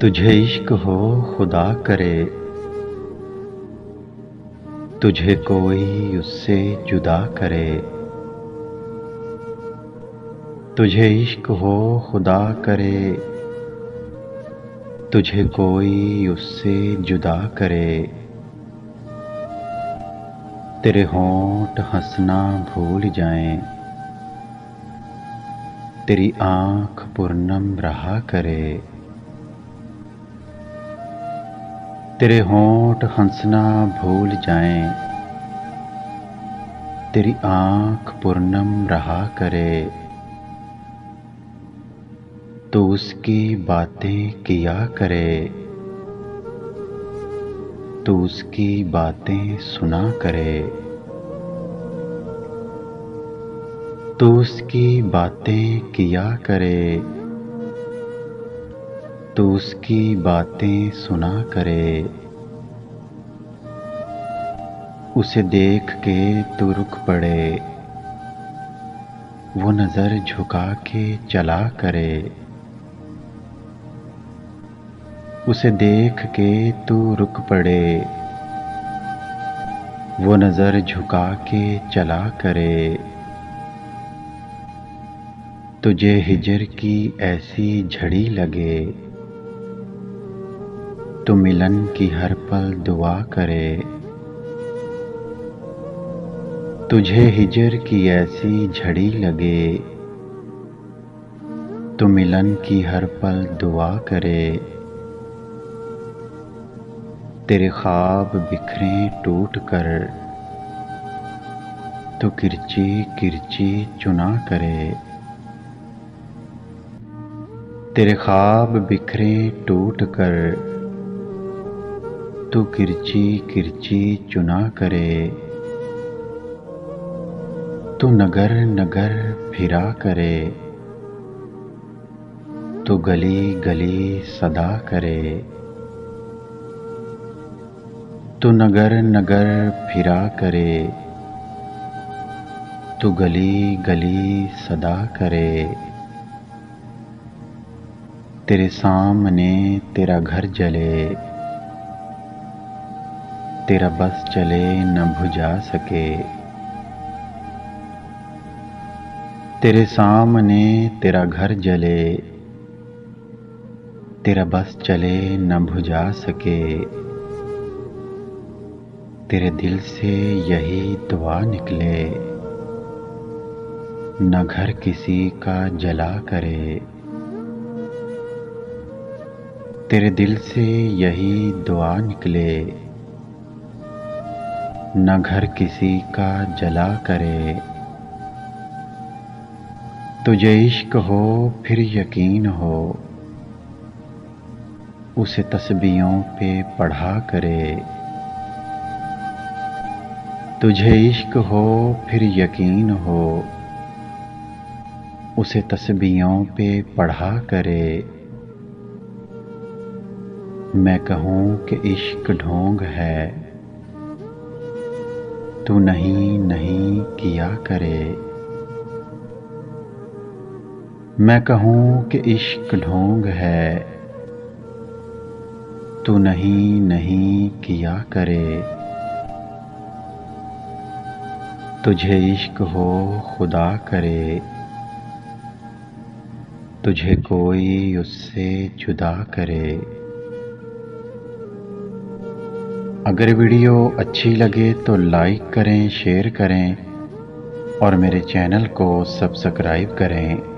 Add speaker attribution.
Speaker 1: तुझे इश्क हो खुदा करे, तुझे कोई उससे जुदा करे। तुझे इश्क हो खुदा करे, तुझे कोई उससे जुदा करे। तेरे होंठ हंसना भूल जाएं, तेरी आँख पूर्णम रहा करे। तेरे होंठ हंसना भूल जाएं, तेरी आँख पूर्णम रहा करे। तो उसकी बातें किया करे, तो उसकी बातें सुना करे। तो उसकी बातें किया करे, तो उसकी बातें सुना करे। उसे देख के तू रुक पड़े, वो नज़र झुका के चला करे। उसे देख के तू रुक पड़े, वो नज़र झुका के चला करे। तुझे हिजर की ऐसी झड़ी लगे, तो मिलन की हर पल दुआ करे। तुझे हिजर की ऐसी झड़ी लगे, तो मिलन की हर पल दुआ करे। तेरे ख्वाब बिखरें टूट कर, तो किरची किरची चुना करे। तेरे ख्वाब बिखरें टूट कर, तो किरची किरची चुना करे। तू नगर नगर फिरा करे, तो गली गली सदा करे। तू नगर नगर फिरा करे, तो गली गली सदा करे। तेरे सामने तेरा घर जले, तेरा बस चले न बुझा सके। तेरे सामने तेरा घर जले, तेरा बस चले न बुझा सके। तेरे दिल से यही दुआ निकले, न घर किसी का जला करे। तेरे दिल से यही दुआ निकले, न घर किसी का जला करे। तुझे इश्क हो फिर यकीन हो, उसे तस्बीहों पे पढ़ा करे। तुझे इश्क हो फिर यकीन हो, उसे तस्बीहों पे पढ़ा करे। मैं कहूँ कि इश्क ढोंग है, तू नहीं नहीं किया करे। मैं कहूँ कि इश्क ढोंग है, तू नहीं नहीं किया करे। तुझे इश्क हो खुदा करे, तुझे कोई उससे जुदा करे। अगर वीडियो अच्छी लगे तो लाइक करें, शेयर करें और मेरे चैनल को सब्सक्राइब करें।